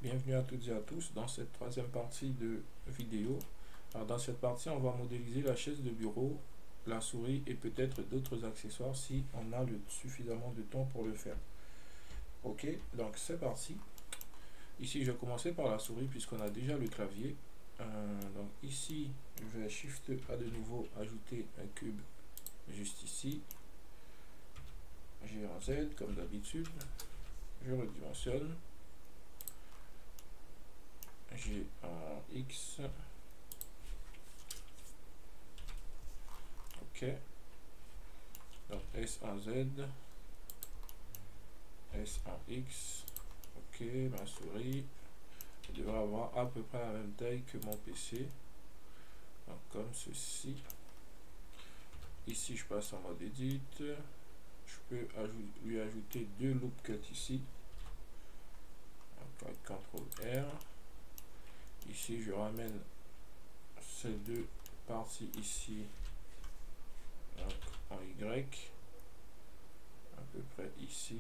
Bienvenue à toutes et à tous dans cette troisième partie de vidéo. Alors dans cette partie, on va modéliser la chaise de bureau, la souris et peut-être d'autres accessoires si on a suffisamment de temps pour le faire. Ok, donc c'est parti. Ici, je vais commencer par la souris puisqu'on a déjà le clavier. Donc ici, je vais Shift A de nouveau, ajouter un cube juste ici. J'ai un Z comme d'habitude. Je redimensionne. J'ai un X. Ok. Donc S en Z. S en X. Ok, ma souris devrait avoir à peu près la même taille que mon PC. Donc comme ceci. Ici, je passe en mode Edit. Je peux lui ajouter deux loop cuts ici. Donc avec CTRL R. Ici, je ramène ces deux parties ici. Donc en Y. À peu près ici.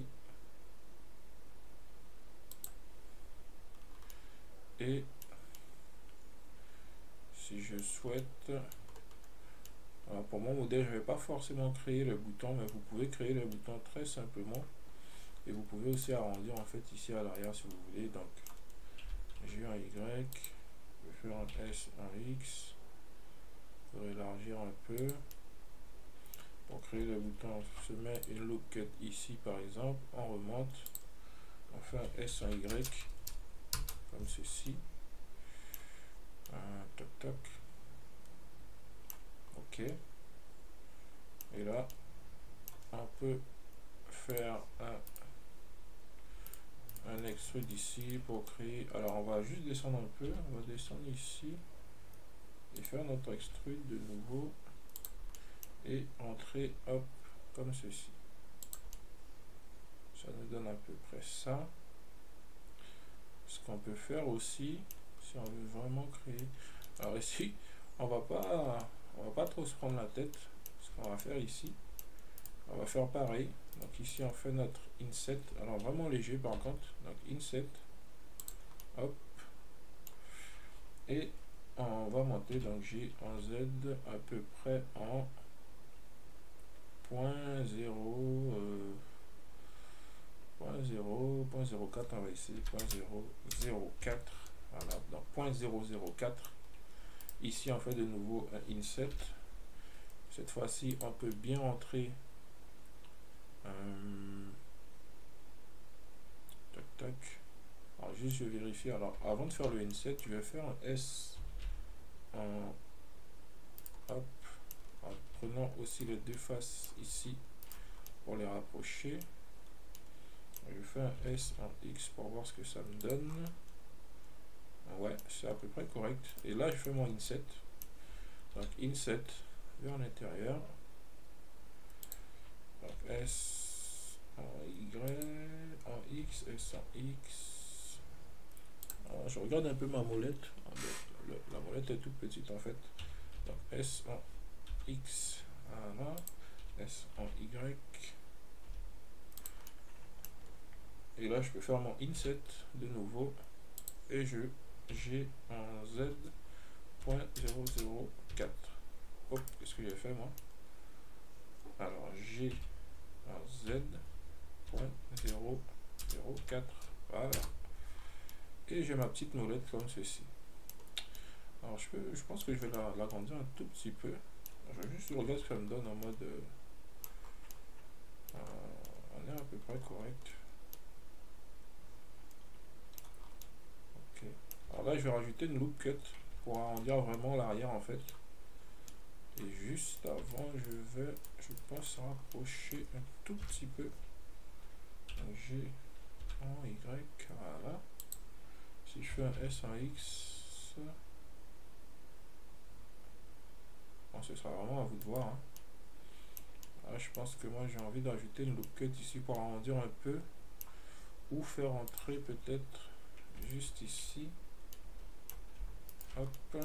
Et si je souhaite, alors pour mon modèle, je ne vais pas forcément créer le bouton, mais vous pouvez créer le bouton très simplement. Et vous pouvez aussi arrondir en fait ici à l'arrière si vous voulez. Donc j'ai un Y, je vais faire un S, un X, pour élargir un peu. Pour créer le bouton, on se met une loop cut ici par exemple, on remonte, on fait un S, un Y, comme ceci. Toc toc. Ok. Et là, on peut faire un extrude ici pour créer. Alors on va juste descendre un peu, on va descendre ici et faire notre extrude de nouveau et entrer hop comme ceci. Ça nous donne à peu près ça. Ce qu'on peut faire aussi, si on veut vraiment créer, alors ici on va pas trop se prendre la tête. Ce qu'on va faire ici, on va faire pareil. Donc ici on fait notre inset, alors vraiment léger par contre. Donc inset, hop, et on va monter. Donc j'ai un Z à peu près en 0.0 0.04, on va essayer 0.004. Voilà, donc 0.004. Ici on fait de nouveau un inset. Cette fois-ci on peut bien entrer tac tac. Alors juste je vérifie. Alors avant de faire le inset, je vais faire un S en hop, en prenant aussi les deux faces ici pour les rapprocher. Je fais un S en X pour voir ce que ça me donne. Ouais, c'est à peu près correct. Et là je fais mon inset. Donc inset vers l'intérieur. Donc S en Y, en X, S en X. Alors, je regarde un peu ma molette. La molette est toute petite en fait. Donc S en X, voilà. S en Y. Et là je peux faire mon inset de nouveau. Et j'ai un Z.004. Hop, qu'est-ce que j'ai fait moi? Alors j'ai un Z.004. Voilà. Et j'ai ma petite molette comme ceci. Alors je pense que je vais l'agrandir un tout petit peu. Je vais juste regarder ce que ça me donne en mode on est à peu près correct. Ok. Alors là je vais rajouter une loop cut pour arrondir vraiment l'arrière en fait. Et juste avant je pense rapprocher un tout petit peu. Donc j'ai en Y, voilà. Si je fais un S en X, bon, ce sera vraiment à vous de voir. Hein. Là, je pense que moi j'ai envie d'ajouter une loop cut ici pour arrondir un peu. Ou faire entrer peut-être juste ici. Hop. Je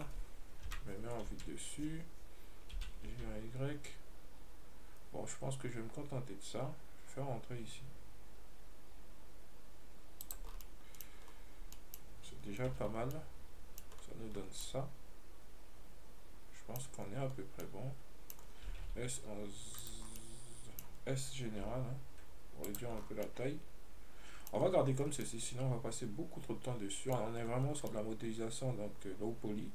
me mets en vue dessus. J'ai un Y. Bon, je pense que je vais me contenter de ça. Je vais faire entrer ici. déjà pas mal. Ça nous donne ça. Je pense qu'on est à peu près bon. S général, hein, pour réduire un peu la taille. On va garder comme ceci, sinon on va passer beaucoup trop de temps dessus. On est vraiment sur de la modélisation, donc low poly.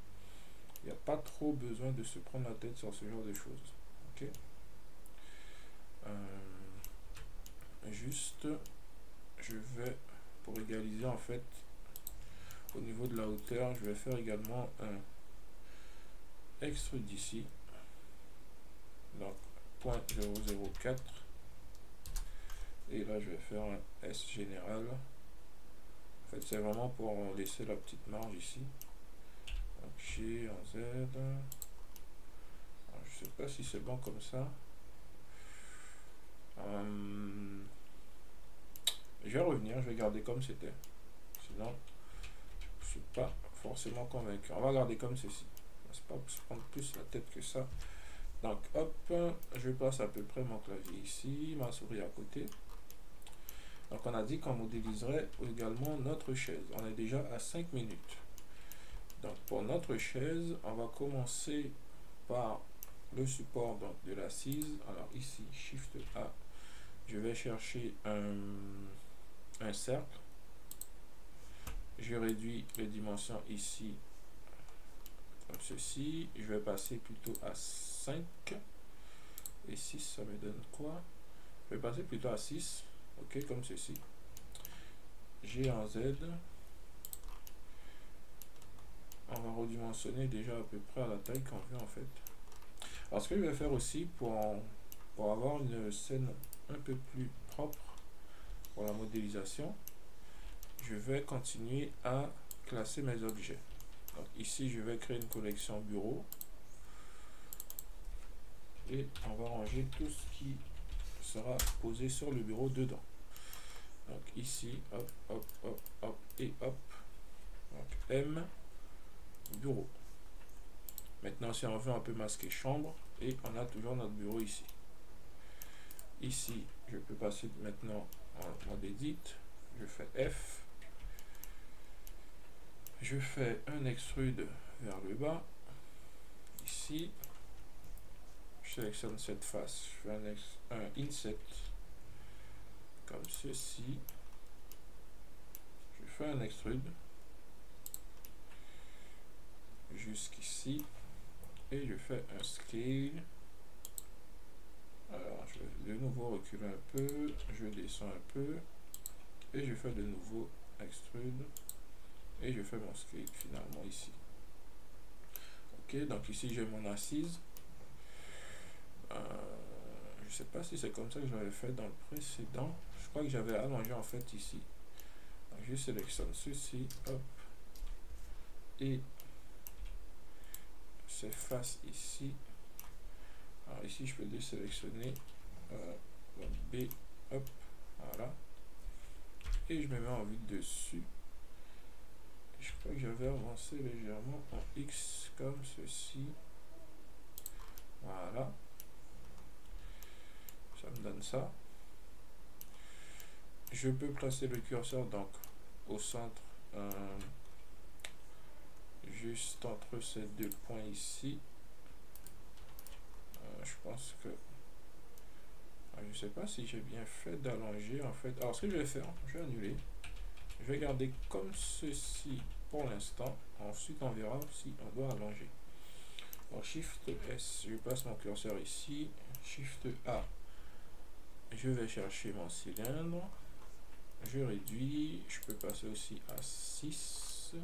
Il n'y a pas trop besoin de se prendre la tête sur ce genre de choses. Ok. Juste, je vais, pour égaliser en fait, au niveau de la hauteur, je vais faire également un extrude ici. Donc, 0.004. Et là, je vais faire un S général. En fait, c'est vraiment pour laisser la petite marge ici. Donc, G en Z. Alors, je sais pas si c'est bon comme ça. Je vais revenir, je vais garder comme c'était. Sinon, je suis pas forcément convaincu. On va garder comme ceci. C'est pas se prendre plus la tête que ça. Donc, hop, je place à peu près mon clavier ici, ma souris à côté. Donc, on a dit qu'on modéliserait également notre chaise. On est déjà à 5 minutes. Donc, pour notre chaise, on va commencer par le support donc, de l'assise. Alors, ici, Shift A, je vais chercher un cercle. Je réduis les dimensions ici comme ceci. Je vais passer plutôt à 5. Et 6, ça me donne quoi? Je vais passer plutôt à 6. Ok, comme ceci. G en Z. On va redimensionner déjà à peu près à la taille qu'on veut en fait. Alors ce que je vais faire aussi pour avoir une scène un peu plus propre pour la modélisation, je vais continuer à classer mes objets. Donc ici je vais créer une collection bureau et on va ranger tout ce qui sera posé sur le bureau dedans. Donc ici, hop, hop, hop, hop et hop. Donc M, bureau. Maintenant si on veut un peu masquer chambre, et on a toujours notre bureau ici. Ici, je peux passer maintenant en mode edit. Je fais F. Je fais un extrude vers le bas. Ici, je sélectionne cette face. Je fais un inset comme ceci. Je fais un extrude jusqu'ici. Et je fais un scale. Alors, je vais de nouveau reculer un peu. Je descends un peu. Et je fais de nouveau extrude. Et je fais mon scale finalement ici. Ok, donc ici j'ai mon assise. Je sais pas si c'est comme ça que j'avais fait dans le précédent. Je crois que j'avais allongé en fait ici. Donc je sélectionne ceci, hop, et s'efface ici. Alors ici je peux désélectionner B, hop, voilà. Et je me mets en vue dessus. Je crois que j'avais avancé légèrement en X comme ceci. Voilà. Ça me donne ça. Je peux placer le curseur donc au centre, juste entre ces deux points ici. Je pense que je sais pas si j'ai bien fait d'allonger en fait. Alors ce que je vais faire, je vais annuler. Je vais garder comme ceci pour l'instant. Ensuite on verra si on doit allonger. Donc Shift S, je passe mon curseur ici. Shift A, je vais chercher mon cylindre. Je réduis. Je peux passer aussi à 6.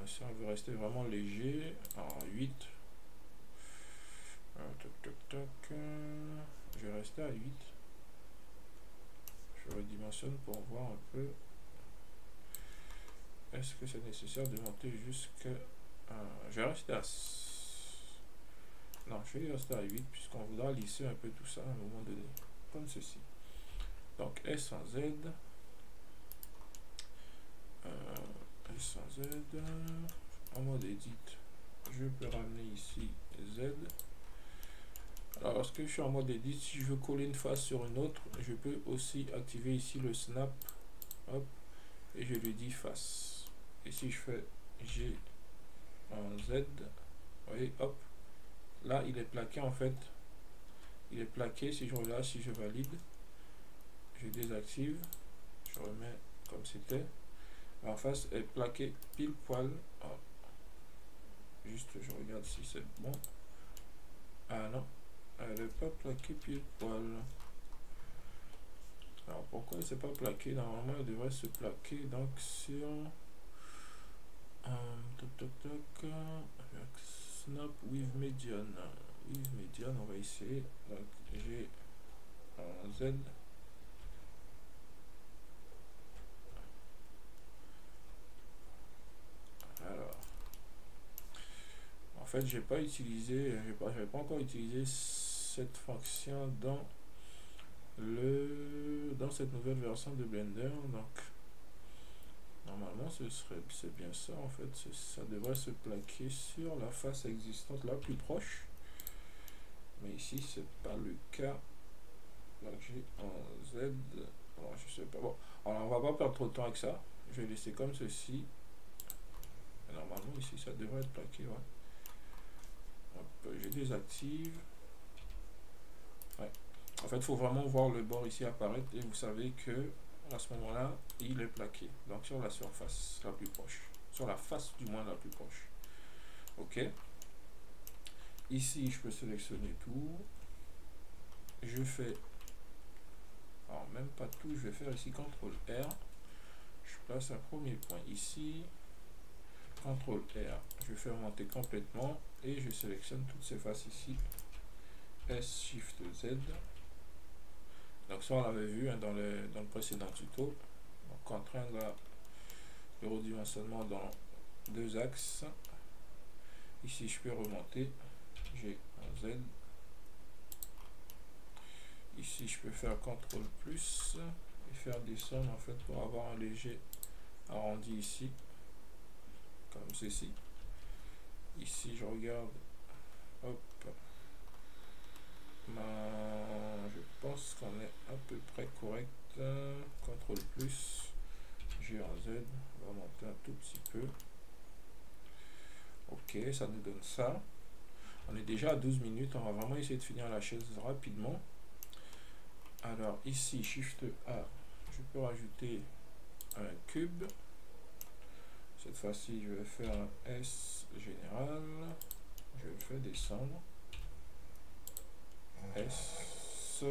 Si on veut rester vraiment léger, en 8. Je vais rester à 8. Je redimensionne pour voir un peu. Est-ce que c'est nécessaire de monter jusqu'à... je vais rester à... Non, je vais rester à 8 puisqu'on voudra lisser un peu tout ça à un moment donné. Comme ceci. Donc S en Z. S en Z. En mode edit. Je peux ramener ici Z. Alors lorsque je suis en mode edit, si je veux coller une face sur une autre, je peux aussi activer ici le snap, hop, et je lui dis face. Et si je fais G en Z, vous voyez, hop, là il est plaqué en fait. Il est plaqué. Si je regarde, si je valide, je désactive, je remets comme c'était. En face est plaqué pile poil. Oh. Juste je regarde si c'est bon. Ah non, elle n'est pas plaquée pile poil. Alors pourquoi il ne s'est pas plaqué? Normalement il devrait se plaquer donc sur toc toc toc avec snap with median. With median, on va essayer. Donc j'ai un Z. Alors en fait j'ai pas utilisé, j'avais pas encore utilisé cette fonction dans cette nouvelle version de Blender, donc normalement c'est bien ça en fait, ça devrait se plaquer sur la face existante la plus proche, mais ici c'est pas le cas. Donc j'ai un Z, alors je sais pas, bon, alors on va pas perdre trop de temps avec ça, je vais laisser comme ceci. Et normalement ici ça devrait être plaqué, ouais. Hop, je désactive. Ouais. En fait, il faut vraiment voir le bord ici apparaître et vous savez que à ce moment-là, il est plaqué. Donc sur la surface la plus proche, sur la face du moins la plus proche. Ok. Ici, je peux sélectionner tout. Je fais, alors même pas tout, je vais faire ici CTRL R. Je place un premier point ici. CTRL R. Je vais faire monter complètement et je sélectionne toutes ces faces ici. S Shift Z. Donc ça on l'avait vu hein, dans le précédent tuto. Donc contraindre le redimensionnement dans deux axes. Ici je peux remonter. J'ai un Z. Ici je peux faire CTRL plus et faire descendre en fait pour avoir un léger arrondi ici. Comme ceci. Ici je regarde. Hop. Je pense qu'on est à peu près correct. CTRL plus. J'ai un Z. On va monter un tout petit peu. Ok, ça nous donne ça. On est déjà à 12 minutes. On va vraiment essayer de finir la chaise rapidement. Alors ici, Shift A, je peux rajouter un cube. Cette fois-ci, je vais faire un S général. Je le fais descendre. S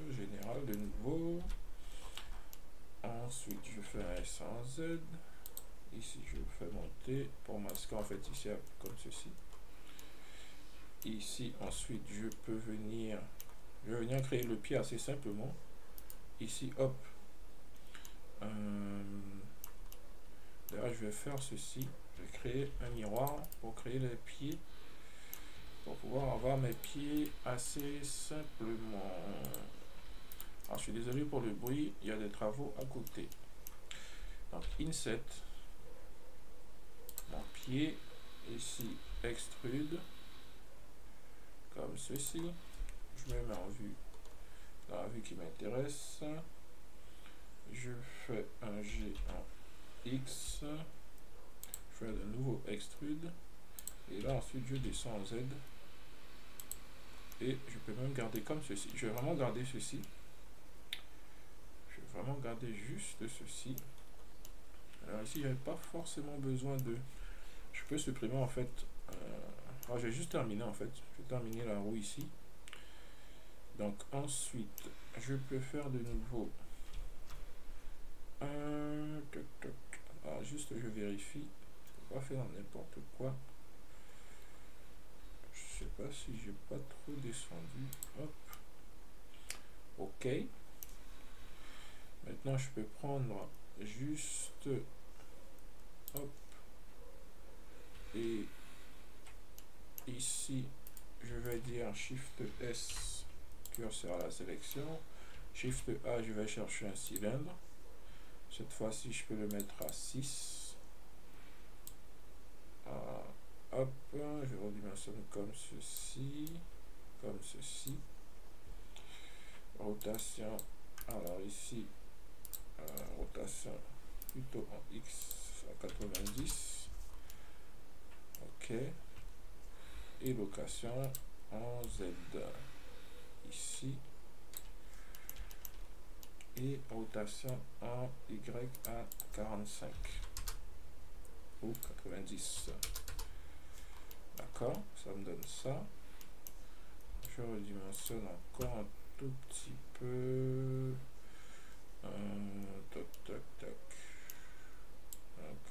général de nouveau. Ensuite, je fais un S en Z. Ici, je le fais monter pour masquer en fait ici comme ceci. Ici, ensuite, je vais venir créer le pied assez simplement. Ici, hop. D'ailleurs, je vais faire ceci. Je vais créer un miroir pour créer les pieds. Pour pouvoir avoir mes pieds assez simplement. Alors, je suis désolé pour le bruit. Il y a des travaux à côté. Donc, Inset. Mon pied. Ici, Extrude. Comme ceci. Je me mets en vue. Dans la vue qui m'intéresse. Je fais un G en X. Je fais de nouveau Extrude. Et là, ensuite, je descends en Z. Et je peux même garder comme ceci. Je vais vraiment garder ceci. Je vais vraiment garder juste ceci. Alors ici, j'avais pas forcément besoin de... Je peux supprimer en fait... Alors, j'ai juste terminé en fait. Je vais terminer la roue ici. Donc ensuite, je peux faire de nouveau... Alors juste, je vérifie. Je ne peux pas faire n'importe quoi. Je sais pas si j'ai pas trop descendu. Hop. Ok. Maintenant, je peux prendre juste... Hop. Et ici, je vais dire Shift S, curseur à la sélection. Shift A, je vais chercher un cylindre. Cette fois-ci, je peux le mettre à 6. Hop, je redimensionne comme ceci. Comme ceci. Rotation. Alors ici, rotation plutôt en X à 90. OK. Et location en Z ici. Et rotation en Y à 45 ou 90. D'accord, ça me donne ça. Je redimensionne encore un tout petit peu. Tac, tac, tac. Donc,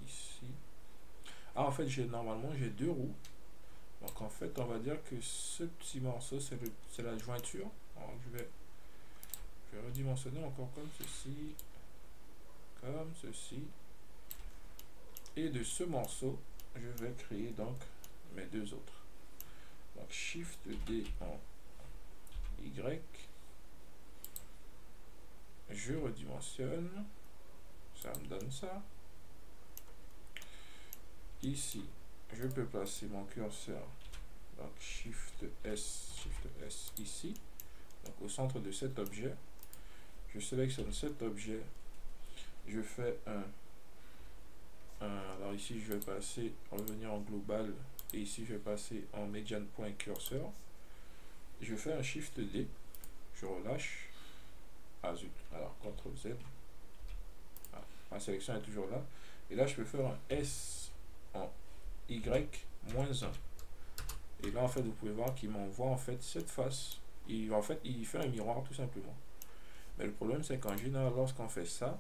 ici. Ah, en fait, normalement, j'ai deux roues. Donc, en fait, on va dire que ce petit morceau, c'est la jointure. Alors, je vais redimensionner encore comme ceci. Comme ceci. Et de ce morceau, je vais créer donc mes deux autres. Donc, Shift D en Y. Je redimensionne. Ça me donne ça. Ici, je peux placer mon curseur. Donc, Shift S ici. Donc, au centre de cet objet. Je sélectionne cet objet. Je fais alors ici, je vais passer, revenir en global. Et ici, je vais passer en median point cursor. Je fais un Shift D. Je relâche. Ah zut. Alors, CTRL Z. Ah, ma sélection est toujours là. Et là, je peux faire un S en Y-1. Et là, en fait, vous pouvez voir qu'il m'envoie en fait cette face. En fait, il fait un miroir tout simplement. Mais le problème, c'est qu'en général, lorsqu'on fait ça,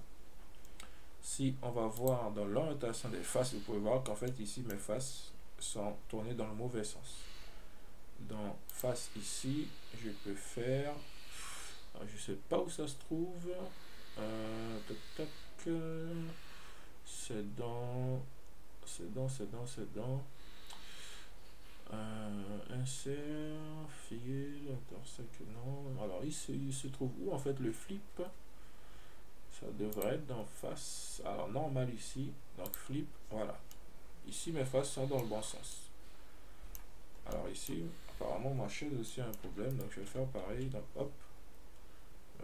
si on va voir dans l'orientation des faces, vous pouvez voir qu'en fait, ici, mes faces sont tournées dans le mauvais sens. Dans face ici, je peux faire... je sais pas où ça se trouve. Tac, tac, c'est dans... insert, fil, intersect, non. Alors, il se trouve où en fait le flip? Ça devrait être dans face. Alors, normal ici. Donc, flip, voilà. Ici, mes faces sont dans le bon sens. Alors, ici, apparemment, ma chaise aussi a un problème. Donc, je vais faire pareil. Donc, hop.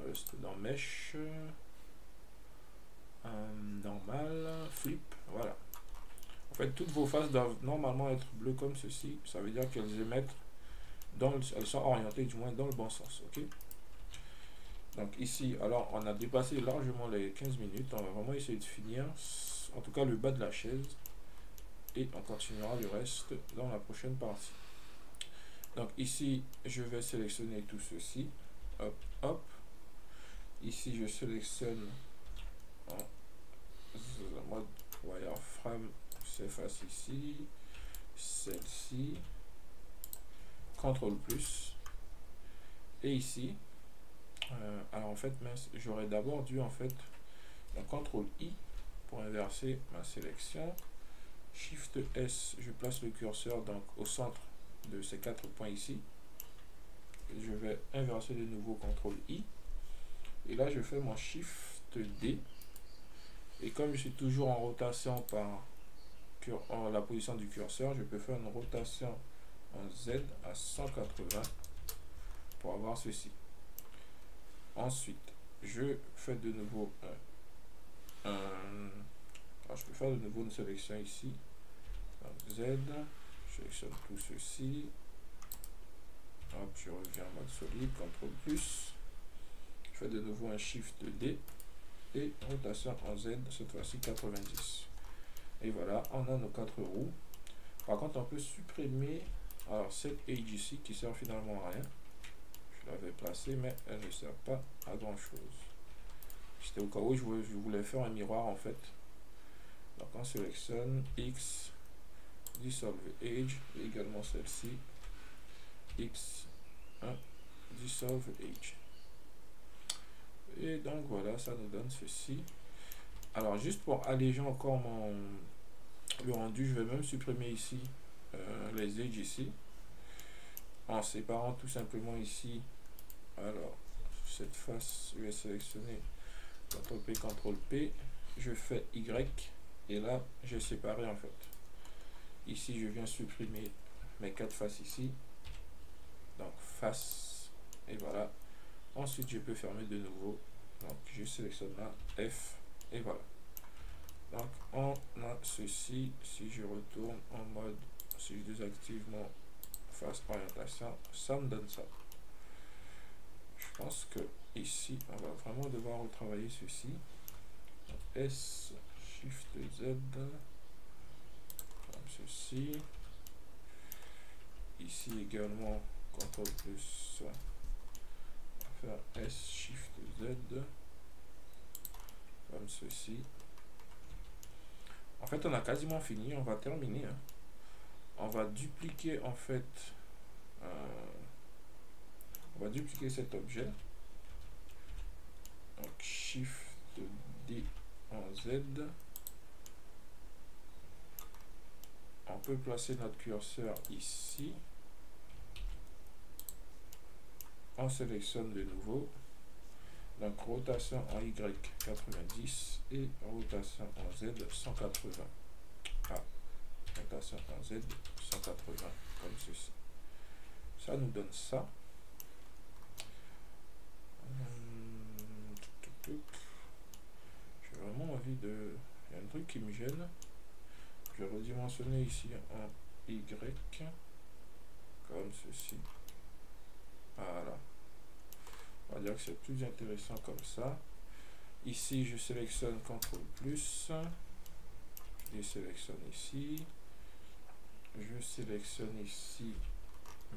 Reste dans Mesh. Normal. Flip, voilà. En fait, toutes vos faces doivent normalement être bleues comme ceci. Ça veut dire qu'elles émettent, elles sont orientées du moins dans le bon sens. Ok. Donc ici, alors on a dépassé largement les 15 minutes. On va vraiment essayer de finir, en tout cas le bas de la chaise. Et on continuera le reste dans la prochaine partie. Donc ici, je vais sélectionner tout ceci. Hop, hop. Ici, je sélectionne en mode wireframe ces faces ici. Celle-ci. CTRL plus. Et ici, alors en fait, j'aurais d'abord dû en fait CTRL I pour inverser ma sélection. Shift S, je place le curseur donc au centre de ces 4 points ici. Et je vais inverser de nouveau CTRL I. Et là, je fais mon Shift D. Et comme je suis toujours en rotation par la position du curseur, je peux faire une rotation en Z à 180 pour avoir ceci. Ensuite, je fais de nouveau alors je peux faire de nouveau une sélection ici. Donc Z, je sélectionne tout ceci. Hop, je reviens en mode solide, CTRL plus. Je fais de nouveau un Shift D et rotation en Z, cette fois-ci 90. Et voilà, on a nos 4 roues. Par contre, on peut supprimer alors cette edge ici qui sert finalement à rien. Je l'avais placée, mais elle ne sert pas à grand chose. C'était au cas où je voulais faire un miroir en fait. Donc on sélectionne X, Dissolve Edge, et également celle-ci, X1, Dissolve Edge. Et donc voilà, ça nous donne ceci. Alors juste pour alléger encore le rendu, je vais même supprimer ici les edges ici, en séparant tout simplement ici. Alors cette face, je vais sélectionner CTRL P, CTRL P, je fais Y, et là j'ai séparé en fait. Ici je viens supprimer mes 4 faces ici, donc face, et voilà. Ensuite je peux fermer de nouveau Donc je sélectionne là F et voilà. Donc on a ceci. Si je retourne en mode, si je désactive mon face orientation, ça me donne ça. Je pense que ici on va vraiment devoir retravailler ceci. Donc, S Shift Z comme ceci. Ici également CTRL plus, on va faire S Shift Z comme ceci. En fait on a quasiment fini, on va terminer, hein. On va dupliquer en fait, on va dupliquer cet objet. Donc Shift D en Z. On peut placer notre curseur ici. On sélectionne de nouveau. Donc rotation en Y 90 et rotation en Z 180. Ah, rotation en Z 180 comme ceci. Ça nous donne ça. J'ai vraiment envie de... Il y a un truc qui me gêne. Je vais redimensionner ici en Y comme ceci. Voilà. On va dire que c'est plus intéressant comme ça. Ici, je sélectionne CTRL plus. Je les sélectionne ici. Je sélectionne ici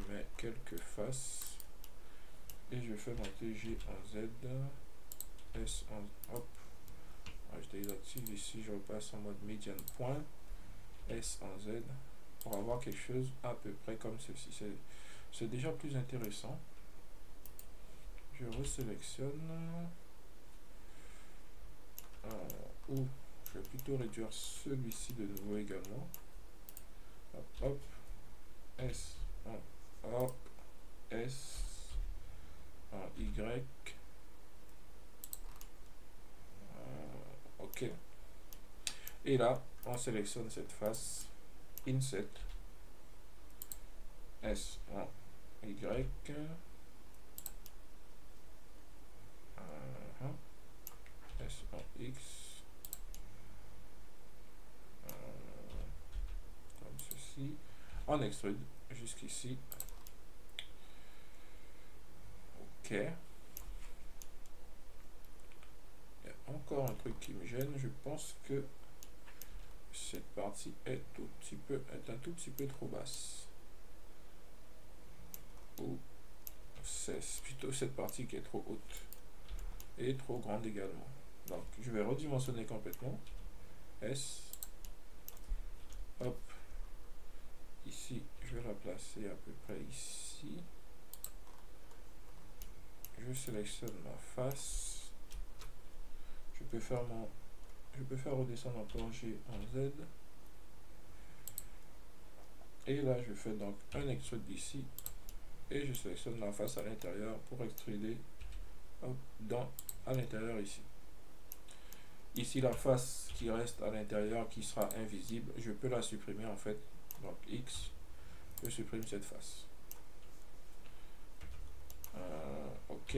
mes quelques faces. Et je fais monter G en Z. S en... Hop. Je désactive ici. Je repasse en mode médiane point. S en Z. Pour avoir quelque chose à peu près comme ceci. C'est déjà plus intéressant. Je resélectionne. Ou je vais plutôt réduire celui-ci de nouveau également. Hop, hop. S en hop. S en Y. OK. Et là, on sélectionne cette face. Inset. S en Y. S en X. Comme ceci. On extrude jusqu'ici. OK. Il y a encore un truc qui me gêne. Je pense que cette partie est un tout petit peu trop basse. Ou c'est plutôt cette partie qui est trop haute. Et trop grande également. Donc je vais redimensionner complètement. S. Hop. Ici, je vais la placer à peu près ici. Je sélectionne ma face. Je peux faire redescendre encore G en Z. Et là, je fais donc un extrude ici. Et je sélectionne la face à l'intérieur pour extruder à l'intérieur ici. Ici, la face qui reste à l'intérieur, qui sera invisible, je peux la supprimer en fait. Donc X, je supprime cette face. OK.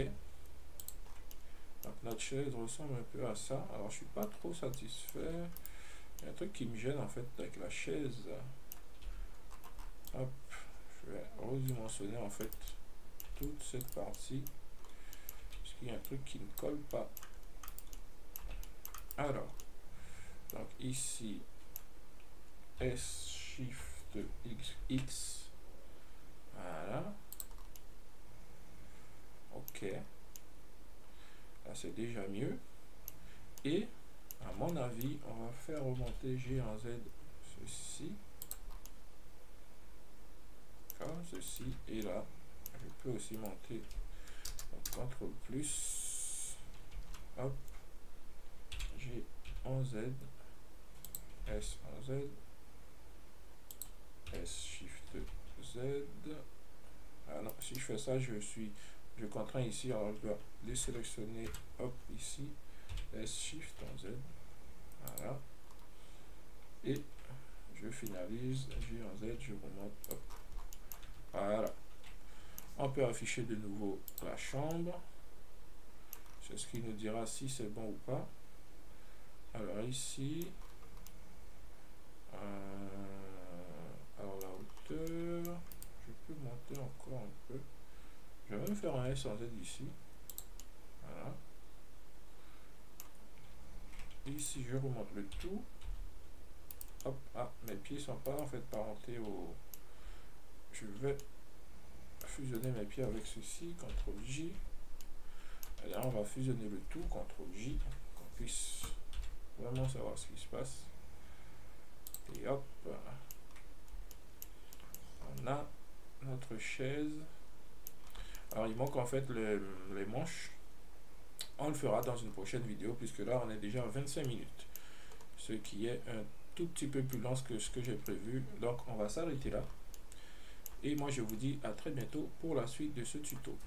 Donc notre chaise ressemble un peu à ça. Alors je suis pas trop satisfait. Il y a un truc qui me gêne en fait avec la chaise. Hop, je vais redimensionner en fait toute cette partie. Parce qu'il y a un truc qui ne colle pas. Alors, donc ici, S Shift X. Voilà. OK. Là, c'est déjà mieux. Et, à mon avis, on va faire remonter G en Z ceci. Comme ceci. Et là, je peux aussi monter CTRL plus. Hop. G en Z. S en Z. S Shift Z. Ah non, si je fais ça, je contrains ici, alors je dois les sélectionner, hop, ici, S Shift en Z, voilà, et je finalise, G en Z, je remonte, hop, voilà. On peut afficher de nouveau la chambre, C'est ce qui nous dira si c'est bon ou pas. Alors ici, alors la hauteur, je peux monter encore un peu. Je vais même faire un S en Z ici. Voilà. Ici, je remonte le tout. Hop, ah, mes pieds sont pas en fait parentés au... Je vais fusionner mes pieds avec ceci, CTRL J. Et là, on va fusionner le tout, CTRL J, qu'on puisse vraiment savoir ce qui se passe. Et hop, on a notre chaise. Alors, il manque en fait les manches. On le fera dans une prochaine vidéo, puisque là, on est déjà à 25 minutes. Ce qui est un tout petit peu plus long que ce que j'ai prévu. Donc, on va s'arrêter là. Et moi, je vous dis à très bientôt pour la suite de ce tuto.